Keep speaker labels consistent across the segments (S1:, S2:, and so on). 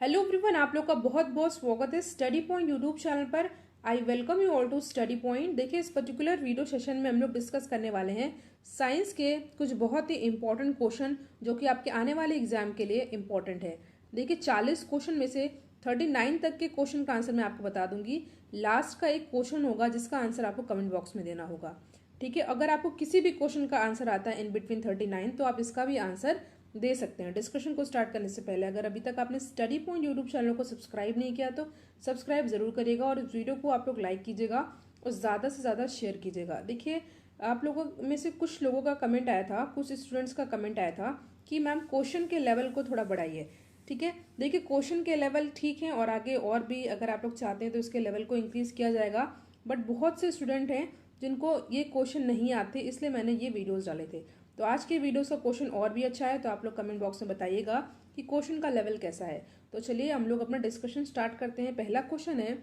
S1: Hello everyone, आप लोग का बहुत बहुत स्वागत है स्टडी पॉइंट यूट्यूब चैनल पर। I welcome you all to study point. देखिए, इस पर्टिकुलर वीडियो सेशन में हम लोग डिस्कस करने वाले हैं साइंस के कुछ बहुत ही इंपॉर्टेंट क्वेश्चन जो कि आपके आने वाले एग्जाम के लिए इंपॉर्टेंट है। देखिए, 40 क्वेश्चन में से 39 तक के क्वेश्चन का आंसर मैं आपको बता दूंगी। लास्ट का एक क्वेश्चन होगा जिसका आंसर आपको कमेंट बॉक्स में देना होगा। ठीक है, अगर आपको किसी भी क्वेश्चन का आंसर आता है इन बिटवीन 39 तो आप इसका भी आंसर दे सकते हैं। डिस्कशन को स्टार्ट करने से पहले अगर अभी तक आपने स्टडी पॉइंट यूट्यूब चैनल को सब्सक्राइब नहीं किया तो सब्सक्राइब जरूर करिएगा और इस वीडियो को आप लोग लाइक कीजिएगा और ज़्यादा से ज़्यादा शेयर कीजिएगा। देखिए, आप लोगों में से कुछ लोगों का कमेंट आया था, कुछ स्टूडेंट्स का कमेंट आया था कि मैम क्वेश्चन के लेवल को थोड़ा बढ़ाइए। ठीक है, देखिए क्वेश्चन के लेवल ठीक है और आगे और भी अगर आप लोग चाहते हैं तो इसके लेवल को इंक्रीज किया जाएगा। बट बहुत से स्टूडेंट हैं जिनको ये क्वेश्चन नहीं आते, इसलिए मैंने ये वीडियोस डाले थे। तो आज के वीडियो का क्वेश्चन और भी अच्छा है तो आप लोग कमेंट बॉक्स में बताइएगा कि क्वेश्चन का लेवल कैसा है। तो चलिए हम लोग अपना डिस्कशन स्टार्ट करते हैं। पहला क्वेश्चन है,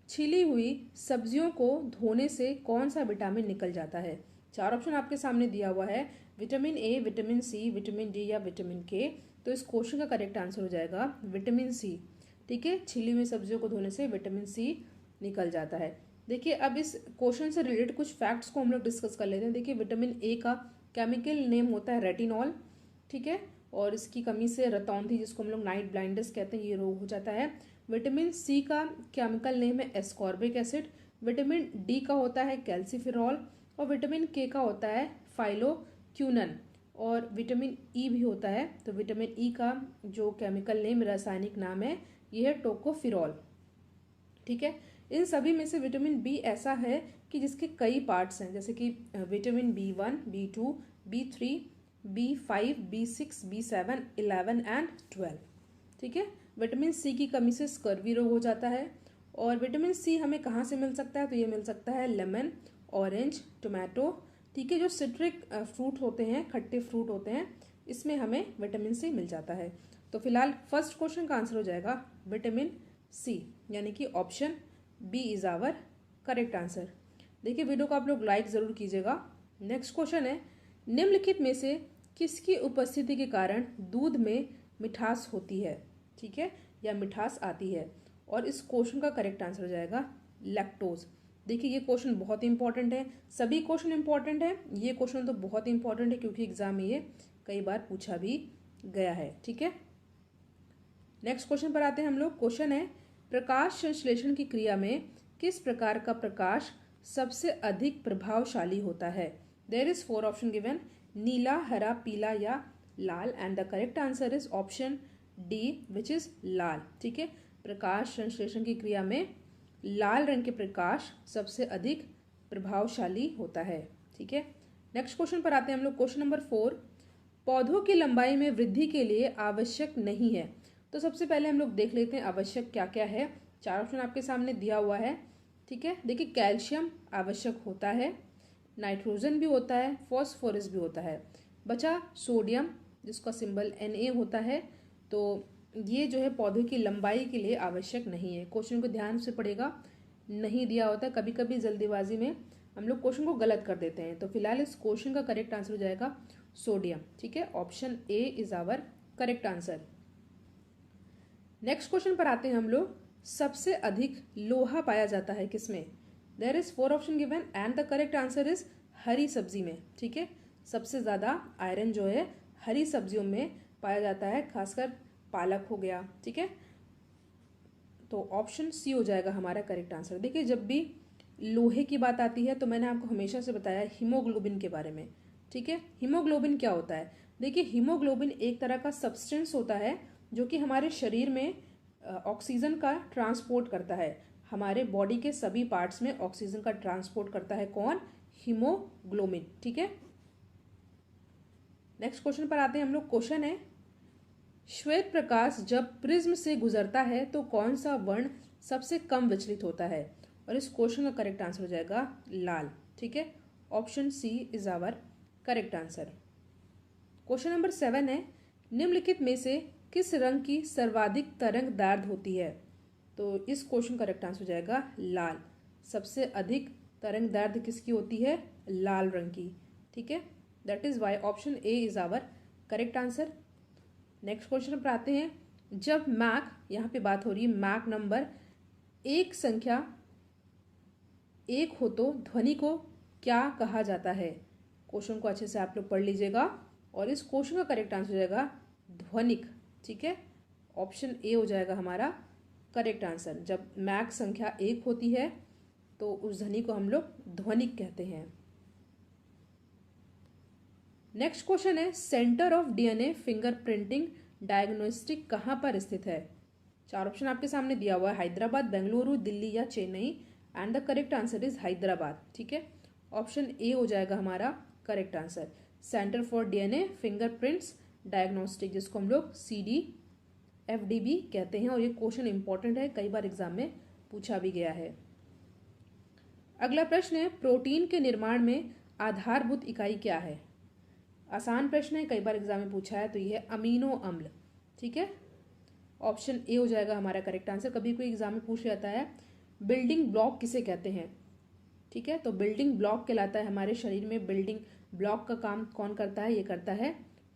S1: छिली हुई सब्जियों को धोने से कौन सा विटामिन निकल जाता है। चार ऑप्शन आपके सामने दिया हुआ है, vitamin A, vitamin C, vitamin D या विटामिन के। तो इस क्वेश्चन का करेक्ट आंसर हो जाएगा विटामिन सी। ठीक है, छिली हुई सब्जियों को धोने से विटामिन सी निकल जाता है। देखिए, अब इस क्वेश्चन से रिलेटेड कुछ फैक्ट्स को हम लोग डिस्कस कर लेते हैं। देखिए, विटामिन ए का केमिकल नेम होता है रेटिनॉल। ठीक है, और इसकी कमी से रतौंधी, जिसको हम लोग नाइट ब्लाइंडनेस कहते हैं, ये रोग हो जाता है। विटामिन सी का केमिकल नेम है एस्कॉर्बिक एसिड। विटामिन डी का होता है कैल्सीफेरॉल और विटामिन के का होता है फाइलोक्यूनन और विटामिन ई भी होता है। तो विटामिन ई का जो केमिकल नेम, रासायनिक नाम है, ये है टोकोफिरॉल। ठीक है, इन सभी में से विटामिन बी ऐसा है कि जिसके कई पार्ट्स हैं, जैसे कि vitamin B1, B2, B3, B5, B6, B7, 11 and 12। ठीक है, विटामिन सी की कमी से स्कर्वी रोग हो जाता है। और विटामिन सी हमें कहाँ से मिल सकता है, तो ये मिल सकता है लेमन, ऑरेंज, टोमेटो। ठीक है, जो सिट्रिक फ्रूट होते हैं, खट्टे फ्रूट होते हैं, इसमें हमें विटामिन सी मिल जाता है। तो फिलहाल फर्स्ट क्वेश्चन का आंसर हो जाएगा विटामिन सी, यानी कि option B is our correct answer. देखिए, वीडियो को आप लोग लाइक जरूर कीजिएगा। नेक्स्ट क्वेश्चन है, निम्नलिखित में से किसकी उपस्थिति के कारण दूध में मिठास होती है। ठीक है, या मिठास आती है। और इस क्वेश्चन का करेक्ट आंसर हो जाएगा लैक्टोज। देखिए, ये क्वेश्चन बहुत इंपॉर्टेंट है, सभी क्वेश्चन इंपॉर्टेंट है, ये क्वेश्चन तो बहुत इंपॉर्टेंट है क्योंकि एग्जाम में ये कई बार पूछा भी गया है। ठीक है, नेक्स्ट क्वेश्चन पर आते हैं हम लोग। क्वेश्चन है, प्रकाश संश्लेषण की क्रिया में किस प्रकार का प्रकाश सबसे अधिक प्रभावशाली होता है। देयर इज 4 ऑप्शन गिवन, नीला, हरा, पीला या लाल। And the correct answer is option D which is लाल। ठीक है, प्रकाश संश्लेषण की क्रिया में लाल रंग के प्रकाश सबसे अधिक प्रभावशाली होता है। ठीक है, नेक्स्ट क्वेश्चन पर आते हैं हम लोग। क्वेश्चन नंबर 4, पौधों की लंबाई में वृद्धि के लिए आवश्यक नहीं है। तो सबसे पहले हम लोग देख लेते हैं आवश्यक क्या क्या है। चार ऑप्शन आपके सामने दिया हुआ है। ठीक है, देखिए, कैल्शियम आवश्यक होता है, नाइट्रोजन भी होता है, फॉस्फोरस भी होता है। बचा सोडियम, जिसका सिंबल Na होता है। तो ये जो है पौधे की लंबाई के लिए आवश्यक नहीं है। क्वेश्चन को ध्यान से पढ़ेगा, नहीं दिया होता है, कभी कभी जल्दीबाजी में हम लोग क्वेश्चन को गलत कर देते हैं। तो फिलहाल इस क्वेश्चन का करेक्ट आंसर हो जाएगा सोडियम। ठीक है, option A is our correct answer. Next question पर आते हैं हम लोग। सबसे अधिक लोहा पाया जाता है किसमें। There is 4 option given and the correct answer is हरी सब्जी में। ठीक है, सबसे ज्यादा आयरन जो है हरी सब्जियों में पाया जाता है, खासकर पालक हो गया। ठीक है, तो ऑप्शन सी हो जाएगा हमारा करेक्ट आंसर। देखिए, जब भी लोहे की बात आती है तो मैंने आपको हमेशा से बताया हीमोग्लोबिन के बारे में। ठीक है, हीमोग्लोबिन क्या होता है। देखिए, हीमोग्लोबिन एक तरह का सब्सटेंस होता है जो कि हमारे शरीर में ऑक्सीजन का ट्रांसपोर्ट करता है। हमारे बॉडी के सभी पार्ट्स में ऑक्सीजन का ट्रांसपोर्ट करता है कौन, हीमोग्लोबिन। ठीक है, नेक्स्ट क्वेश्चन पर आते हैं हम लोग। क्वेश्चन है, श्वेत प्रकाश जब प्रिज्म से गुजरता है तो कौन सा वर्ण सबसे कम विचलित होता है। और इस क्वेश्चन का करेक्ट आंसर हो जाएगा लाल। ठीक है, option C is our correct answer. Question number 7 है, निम्नलिखित में से किस रंग की सर्वाधिक तरंगदैर्घ्य होती है। तो इस क्वेश्चन का करेक्ट आंसर हो जाएगा लाल। सबसे अधिक तरंगदैर्घ्य किसकी होती है, लाल रंग की। ठीक है, that is why option A is our correct answer. Next question पर आते हैं। जब मैक, यहाँ पे बात हो रही है मैक नंबर एक संख्या एक हो तो ध्वनि को क्या कहा जाता है? क्वेश्चन को अच्छे से आप लोग पढ़ लीजिएगा और इस क्वेश्चन का करेक्ट आंसर हो जाएगा ध्वनिक। ठीक है, ऑप्शन ए हो जाएगा हमारा करेक्ट आंसर। जब मैक संख्या एक होती है तो उस ध्वनि को हम लोग ध्वनिक कहते हैं। नेक्स्ट क्वेश्चन है, centre of DNA fingerprinting diagnostic कहाँ पर स्थित है? चार ऑप्शन आपके सामने दिया हुआ है, हैदराबाद, बेंगलुरु, दिल्ली या Chennai, and the correct answer is Hyderabad. ठीक है, ऑप्शन ए हो जाएगा हमारा correct answer, centre for DNA fingerprints diagnostic, जिसको हम लोग CDFD कहते हैं। और ये क्वेश्चन इंपॉर्टेंट है, कई बार एग्जाम में पूछा भी गया है। अगला प्रश्न है, प्रोटीन के निर्माण में आधारभूत इकाई क्या है? आसान प्रश्न है, कई बार एग्जाम में पूछा है, तो ये है अमीनो अम्ल। ठीक है, ऑप्शन ए हो जाएगा हमारा करेक्ट आंसर। कभी कोई एग्जाम में पूछ जाता है बिल्डिंग ब्लॉक किसे कहते हैं? ठीक है, तो बिल्डिंग ब्लॉक कहलाता है हमारे शरीर में बिल्डिंग ब्लॉक का काम कौन करता है? ये करता है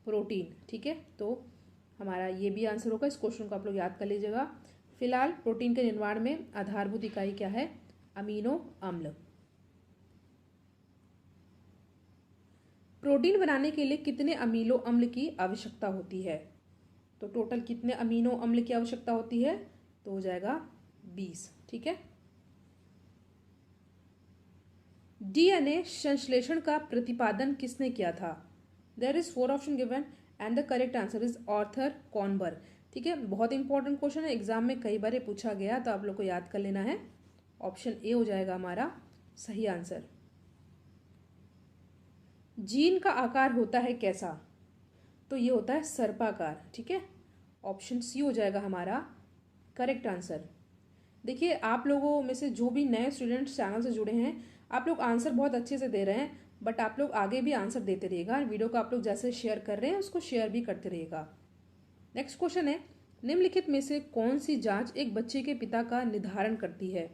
S1: प्रोटीन। ठीक है, तो हमारा ये भी आंसर होगा। इस क्वेश्चन को आप लोग याद कर लीजिएगा। फिलहाल प्रोटीन के निर्माण में आधारभूत इकाई क्या है? अमीनो अम्ल। प्रोटीन बनाने के लिए कितने अमीनो अम्ल की आवश्यकता होती है? तो टोटल कितने अमीनो अम्ल की आवश्यकता होती है? तो हो जाएगा 20। ठीक है, डीएनए संश्लेषण का प्रतिपादन किसने किया था? There is 4 option given and the correct answer is Arthur Kornberg. ठीक है, बहुत इंपॉर्टेंट क्वेश्चन है, एग्जाम में कई बार ये पूछा गया, तो आप लोग को याद कर लेना है। ऑप्शन ए हो जाएगा हमारा सही आंसर। जीन का आकार होता है कैसा? तो ये होता है सर्पाकार। ठीक है, ऑप्शन सी हो जाएगा हमारा करेक्ट आंसर। देखिए, आप लोगों में से जो भी नए स्टूडेंट्स चैनल से जुड़े हैं, आप लोग आंसर बहुत अच्छे से दे रहे हैं, बट आप लोग आगे भी आंसर देते रहिएगा। वीडियो को आप लोग जैसे शेयर कर रहे हैं उसको शेयर भी करते रहिएगा। नेक्स्ट क्वेश्चन है, निम्नलिखित में से कौन सी जांच एक बच्चे के पिता का निर्धारण करती है?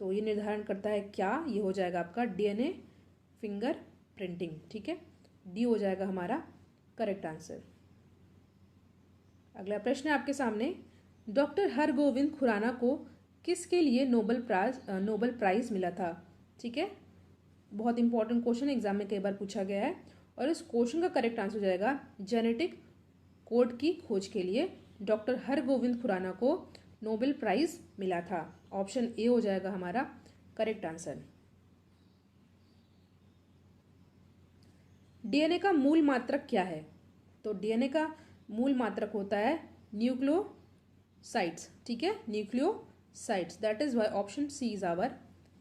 S1: तो ये निर्धारण करता है क्या? ये हो जाएगा आपका डीएनए फिंगर प्रिंटिंग। ठीक है, डी हो जाएगा हमारा करेक्ट आंसर। अगला प्रश्न है आपके सामने, डॉक्टर हरगोविंद खुराना को किसके लिए नोबेल प्राइज मिला था? ठीक है, बहुत इंपॉर्टेंट क्वेश्चन है, एग्जाम में कई बार पूछा गया है। और इस क्वेश्चन का करेक्ट आंसर हो जाएगा जेनेटिक कोड की खोज के लिए डॉक्टर हरगोविंद खुराना को नोबेल प्राइज मिला था। ऑप्शन ए हो जाएगा हमारा करेक्ट आंसर। डीएनए का मूल मात्रक क्या है? तो डीएनए का मूल मात्रक होता है न्यूक्लियोसाइड्स। ठीक है, nucleosides, that is why option C is our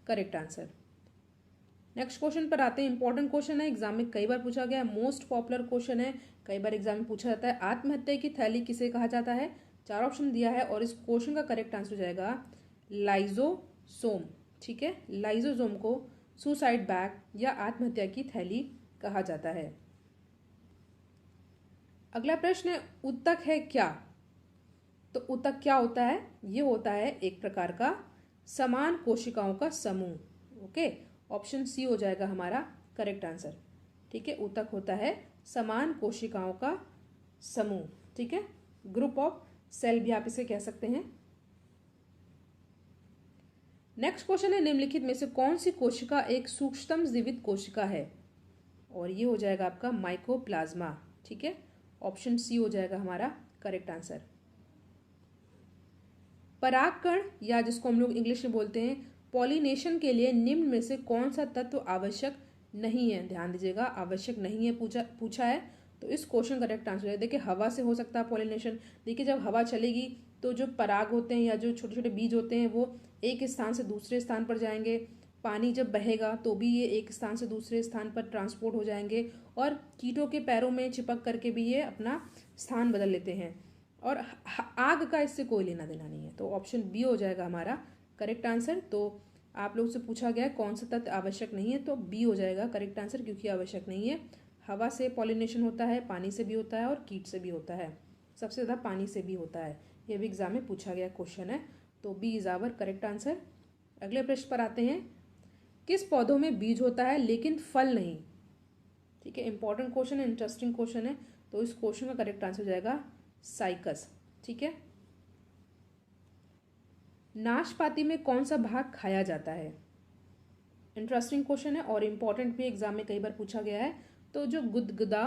S1: correct answer. Next question पर आते हैं, इंपॉर्टेंट क्वेश्चन है, एग्जाम में कई बार पूछा गया है, मोस्ट पॉपुलर क्वेश्चन है, कई बार एग्जाम में पूछा जाता है। आत्महत्या की थैली किसे कहा जाता है? 4 ऑप्शन दिया है और इस क्वेश्चन का करेक्ट आंसर हो जाएगा लाइजोसोम। ठीक है, लाइजोसोम को सुसाइड बैग या आत्महत्या की थैली कहा जाता है। अगला प्रश्न है, ऊतक है क्या? तो ऊतक क्या होता है? ये होता है एक प्रकार का समान कोशिकाओं का समूह। ओके, ऑप्शन सी हो जाएगा हमारा करेक्ट आंसर। ठीक है, ऊतक होता है समान कोशिकाओं का समूह। ठीक है, ग्रुप ऑफ सेल भी आप इसे कह सकते हैं। नेक्स्ट क्वेश्चन है, निम्नलिखित में से कौन सी कोशिका एक सूक्ष्मतम जीवित कोशिका है? और ये हो जाएगा आपका माइकोप्लाज्मा। ठीक है, ऑप्शन सी हो जाएगा हमारा करेक्ट आंसर। परागकण या जिसको हम लोग इंग्लिश में बोलते हैं पॉलिनेशन के लिए निम्न में से कौन सा तत्व आवश्यक नहीं है? ध्यान दीजिएगा, आवश्यक नहीं है पूछा है, तो इस क्वेश्चन का करेक्ट आंसर है, देखिए हवा से हो सकता है पॉलिनेशन। देखिए, जब हवा चलेगी तो जो पराग होते हैं या जो छोटे छोटे बीज होते हैं वो एक स्थान से दूसरे स्थान पर जाएंगे। पानी जब बहेगा तो भी ये एक स्थान से दूसरे स्थान पर ट्रांसपोर्ट हो जाएंगे, और कीटों के पैरों में चिपक करके भी ये अपना स्थान बदल लेते हैं। और आग का इससे कोई लेना देना नहीं है, तो ऑप्शन बी हो जाएगा हमारा करेक्ट आंसर। तो आप लोग से पूछा गया है कौन सा तत्व आवश्यक नहीं है, तो बी हो जाएगा करेक्ट आंसर, क्योंकि आवश्यक नहीं है। हवा से पॉलिनेशन होता है, पानी से भी होता है और कीट से भी होता है, सबसे ज़्यादा पानी से भी होता है। ये भी एग्जाम में पूछा गया क्वेश्चन है, तो B is our correct answer. अगले प्रश्न पर आते हैं, किस पौधों में बीज होता है लेकिन फल नहीं? ठीक है, इंपॉर्टेंट क्वेश्चन है, इंटरेस्टिंग क्वेश्चन है, तो इस क्वेश्चन का करेक्ट आंसर हो जाएगा साइकस। ठीक है। नाशपाती में कौन सा भाग खाया जाता है? इंटरेस्टिंग क्वेश्चन है और इम्पॉर्टेंट भी, एग्जाम में कई बार पूछा गया है। तो जो गुदगुदा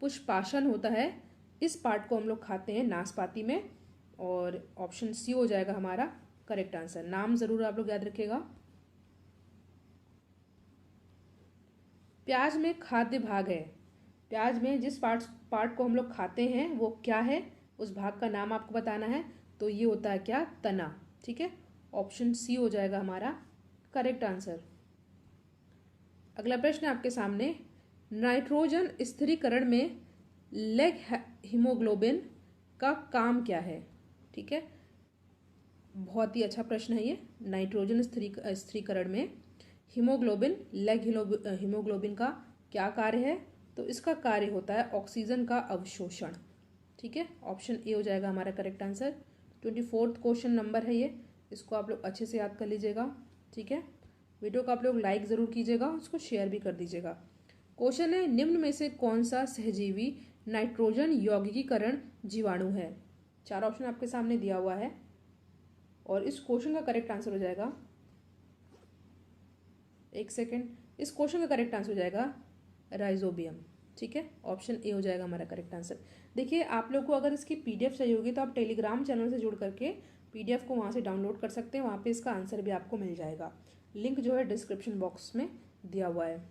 S1: पुष्पासन होता है, इस पार्ट को हम लोग खाते हैं नाशपाती में, और ऑप्शन सी हो जाएगा हमारा करेक्ट आंसर। नाम जरूर आप लोग याद रखिएगा। प्याज में खाद्य भाग है, प्याज में जिस पार्ट को हम लोग खाते हैं वो क्या है, उस भाग का नाम आपको बताना है। तो ये होता है क्या? तना। ठीक है, ऑप्शन सी हो जाएगा हमारा करेक्ट आंसर। अगला प्रश्न आपके सामने, नाइट्रोजन स्थिरीकरण में लेग हीमोग्लोबिन का काम क्या है? ठीक है, बहुत ही अच्छा प्रश्न है ये। नाइट्रोजन स्थिरीकरण में हीमोग्लोबिन, लेग हीमोग्लोबिन का क्या कार्य है? तो इसका कार्य होता है ऑक्सीजन का अवशोषण। ठीक है, ऑप्शन ए हो जाएगा हमारा करेक्ट आंसर। 24वां क्वेश्चन नंबर है ये, इसको आप लोग अच्छे से याद कर लीजिएगा। ठीक है, वीडियो को आप लोग लाइक ज़रूर कीजिएगा, उसको शेयर भी कर दीजिएगा। क्वेश्चन है, निम्न में से कौन सा सहजीवी नाइट्रोजन यौगिकीकरण जीवाणु है? 4 ऑप्शन आपके सामने दिया हुआ है और इस क्वेश्चन का करेक्ट आंसर हो जाएगा, एक सेकेंड, इस क्वेश्चन का करेक्ट आंसर हो जाएगा राइजोबियम। ठीक है, ऑप्शन ए हो जाएगा हमारा करेक्ट आंसर। देखिए, आप लोग को अगर इसकी पीडीएफ चाहिए होगी तो आप टेलीग्राम चैनल से जुड़ करके पीडीएफ को वहाँ से डाउनलोड कर सकते हैं, वहाँ पे इसका आंसर भी आपको मिल जाएगा। लिंक जो है डिस्क्रिप्शन बॉक्स में दिया हुआ है।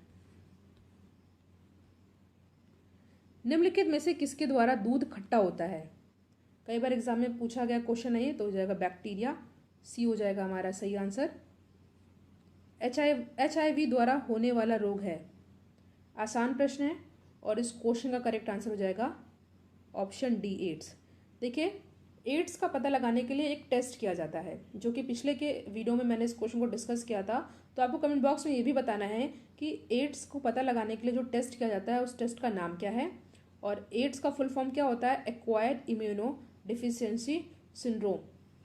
S1: निम्नलिखित में से किसके द्वारा दूध खट्टा होता है? कई बार एग्जाम में पूछा गया क्वेश्चन है ये, तो हो जाएगा बैक्टीरिया। सी हो जाएगा हमारा सही आंसर। HIV द्वारा होने वाला रोग है। आसान प्रश्न है और इस क्वेश्चन का करेक्ट आंसर हो जाएगा ऑप्शन डी, एड्स। देखिए, एड्स का पता लगाने के लिए एक टेस्ट किया जाता है, जो कि पिछले के वीडियो में मैंने इस क्वेश्चन को डिस्कस किया था। तो आपको कमेंट बॉक्स में ये भी बताना है कि एड्स को पता लगाने के लिए जो टेस्ट किया जाता है उस टेस्ट का नाम क्या है, और एड्स का फुल फॉर्म क्या होता है? Acquired immuno deficiency syndrome.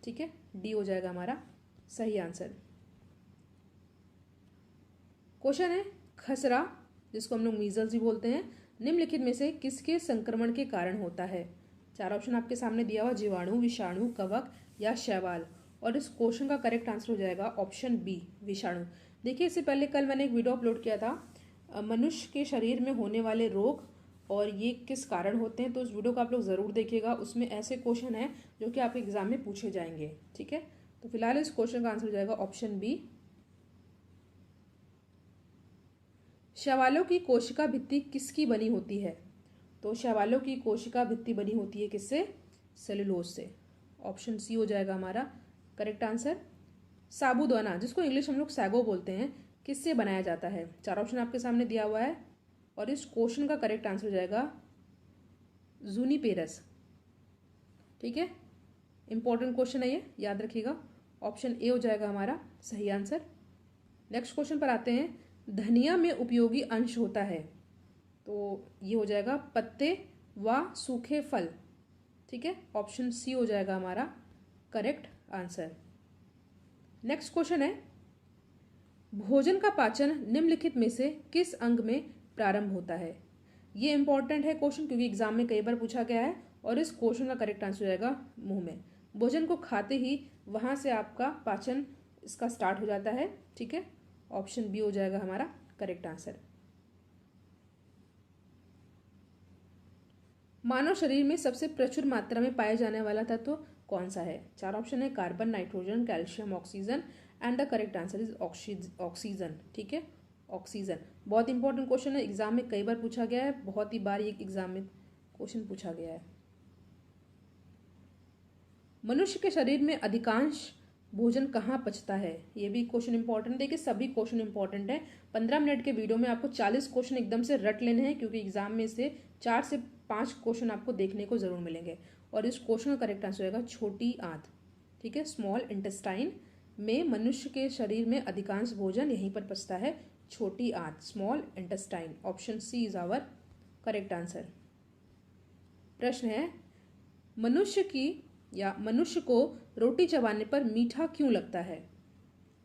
S1: ठीक है, डी हो जाएगा हमारा सही आंसर। क्वेश्चन है, खसरा, जिसको हम लोग मीजल्स भी बोलते हैं, निम्नलिखित में से किसके संक्रमण के कारण होता है? 4 ऑप्शन आपके सामने दिया हुआ, जीवाणु, विषाणु, कवक या शैवाल, और इस क्वेश्चन का करेक्ट आंसर हो जाएगा ऑप्शन बी, विषाणु। देखिए, इससे पहले कल मैंने एक वीडियो अपलोड किया था मनुष्य के शरीर में होने वाले रोग और ये किस कारण होते हैं, तो उस वीडियो को आप लोग ज़रूर देखिएगा। उसमें ऐसे क्वेश्चन हैं जो कि आपके एग्जाम में पूछे जाएंगे। ठीक है, तो फिलहाल इस क्वेश्चन का आंसर हो जाएगा ऑप्शन बी। शैवालों की कोशिका भित्ति किसकी बनी होती है? तो शैवालों की कोशिका भित्ति बनी होती है किससे? सेलुलोज से। ऑप्शन सी हो जाएगा हमारा करेक्ट आंसर। साबूदाना, जिसको इंग्लिश हम लोग सैगो बोलते हैं, किससे बनाया जाता है? 4 ऑप्शन आपके सामने दिया हुआ है और इस क्वेश्चन का करेक्ट आंसर हो जाएगा जूनिपेरस। ठीक है, इंपॉर्टेंट क्वेश्चन है ये, याद रखिएगा। ऑप्शन ए हो जाएगा हमारा सही आंसर। नेक्स्ट क्वेश्चन पर आते हैं, धनिया में उपयोगी अंश होता है, तो ये हो जाएगा पत्ते व सूखे फल। ठीक है, ऑप्शन सी हो जाएगा हमारा करेक्ट आंसर। नेक्स्ट क्वेश्चन है, भोजन का पाचन निम्नलिखित में से किस अंग में प्रारंभ होता है? ये इंपॉर्टेंट है क्वेश्चन, क्योंकि एग्जाम में कई बार पूछा गया है, और इस क्वेश्चन का करेक्ट आंसर हो जाएगा मुंह में। भोजन को खाते ही वहां से आपका पाचन इसका स्टार्ट हो जाता है। ठीक है, ऑप्शन बी हो जाएगा हमारा करेक्ट आंसर। मानव शरीर में सबसे प्रचुर मात्रा में पाए जाने वाला तत्व कौन सा है? 4 ऑप्शन है, carbon, nitrogen, calcium, oxygen, and the correct answer is oxygen. ठीक है, ऑक्सीजन। बहुत इंपॉर्टेंट क्वेश्चन है, एग्जाम में कई बार पूछा गया है, बहुत ही बार ये एग्जाम में क्वेश्चन पूछा गया है। मनुष्य के शरीर में अधिकांश भोजन कहाँ पचता है? ये भी क्वेश्चन इंपॉर्टेंट। देखिए, सभी क्वेश्चन इंपॉर्टेंट है। 15 मिनट के वीडियो में आपको 40 क्वेश्चन एकदम से रट लेने हैं, क्योंकि एग्जाम में से 4 से 5 क्वेश्चन आपको देखने को जरूर मिलेंगे। और इस क्वेश्चन का करेक्ट आंसर होगा छोटी आंत। ठीक है, स्मॉल इंटेस्टाइन में मनुष्य के शरीर में अधिकांश भोजन यहीं पर पचता है, छोटी आंत, small intestine. Option C is our correct answer. प्रश्न है, मनुष्य को रोटी चबाने पर मीठा क्यों लगता है?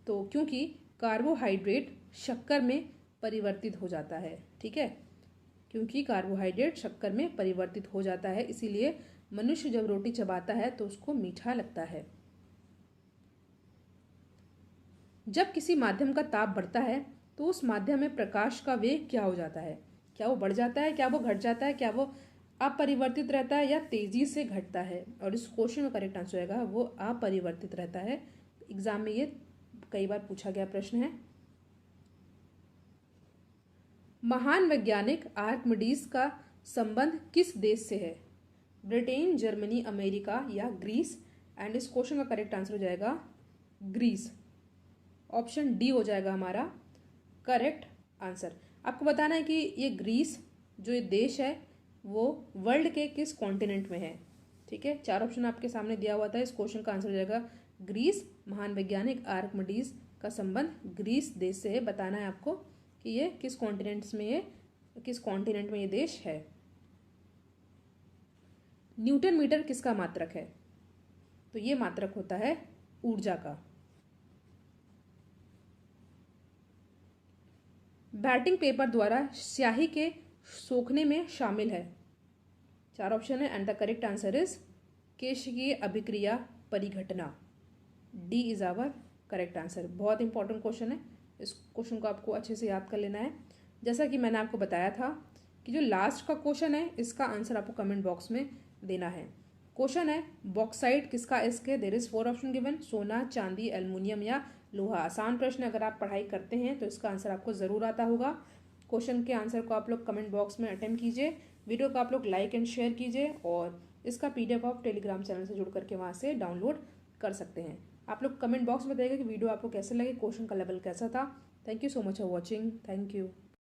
S1: तो क्योंकि कार्बोहाइड्रेट शक्कर में परिवर्तित हो जाता है। ठीक है, क्योंकि कार्बोहाइड्रेट शक्कर में परिवर्तित हो जाता है, इसीलिए मनुष्य जब रोटी चबाता है तो उसको मीठा लगता है। जब किसी माध्यम का ताप बढ़ता है तो उस माध्यम में प्रकाश का वेग क्या हो जाता है? क्या वो बढ़ जाता है, क्या वो घट जाता है, क्या वो अपरिवर्तित रहता है या तेजी से घटता है? और इस क्वेश्चन का करेक्ट आंसर होगा वो अपरिवर्तित रहता है। एग्जाम में ये कई बार पूछा गया प्रश्न है। महान वैज्ञानिक आर्किमिडीज का संबंध किस देश से है? ब्रिटेन, जर्मनी, अमेरिका या ग्रीस? एंड इस क्वेश्चन का करेक्ट आंसर हो जाएगा ग्रीस। ऑप्शन डी हो जाएगा हमारा करेक्ट आंसर। आपको बताना है कि ये ग्रीस जो ये देश है वो वर्ल्ड के किस कॉन्टिनेंट में है। ठीक है, 4 ऑप्शन आपके सामने दिया हुआ था। इस क्वेश्चन का आंसर हो जाएगा ग्रीस। महान वैज्ञानिक आर्किमिडीज का संबंध ग्रीस देश से है। बताना है आपको कि ये किस कॉन्टिनेंट में ये देश है। न्यूटन मीटर किसका मात्रक है? तो ये मात्रक होता है ऊर्जा का। बैटिंग पेपर द्वारा स्याही के सोखने में शामिल है। 4 ऑप्शन है and the correct answer is केशिकीय अभिक्रिया परिघटना। D is our correct answer. बहुत इंपॉर्टेंट क्वेश्चन है, इस क्वेश्चन को आपको अच्छे से याद कर लेना है। जैसा कि मैंने आपको बताया था कि जो लास्ट का क्वेश्चन है इसका आंसर आपको कमेंट बॉक्स में देना है। क्वेश्चन है बॉक्साइट किसका इसके? देयर इज 4 ऑप्शन गिवन, सोना, चांदी, एल्युमिनियम या लोहा। आसान प्रश्न, अगर आप पढ़ाई करते हैं तो इसका आंसर आपको ज़रूर आता होगा। क्वेश्चन के आंसर को आप लोग कमेंट बॉक्स में अटेम्प्ट कीजिए। वीडियो को आप लोग लाइक एंड शेयर कीजिए और इसका PDF आप टेलीग्राम चैनल से जुड़ करके वहाँ से डाउनलोड कर सकते हैं। आप लोग कमेंट बॉक्स में बताइएगा कि वीडियो आपको कैसे लगे, क्वेश्चन का लेवल कैसा था। Thank you so much for watching. Thank you.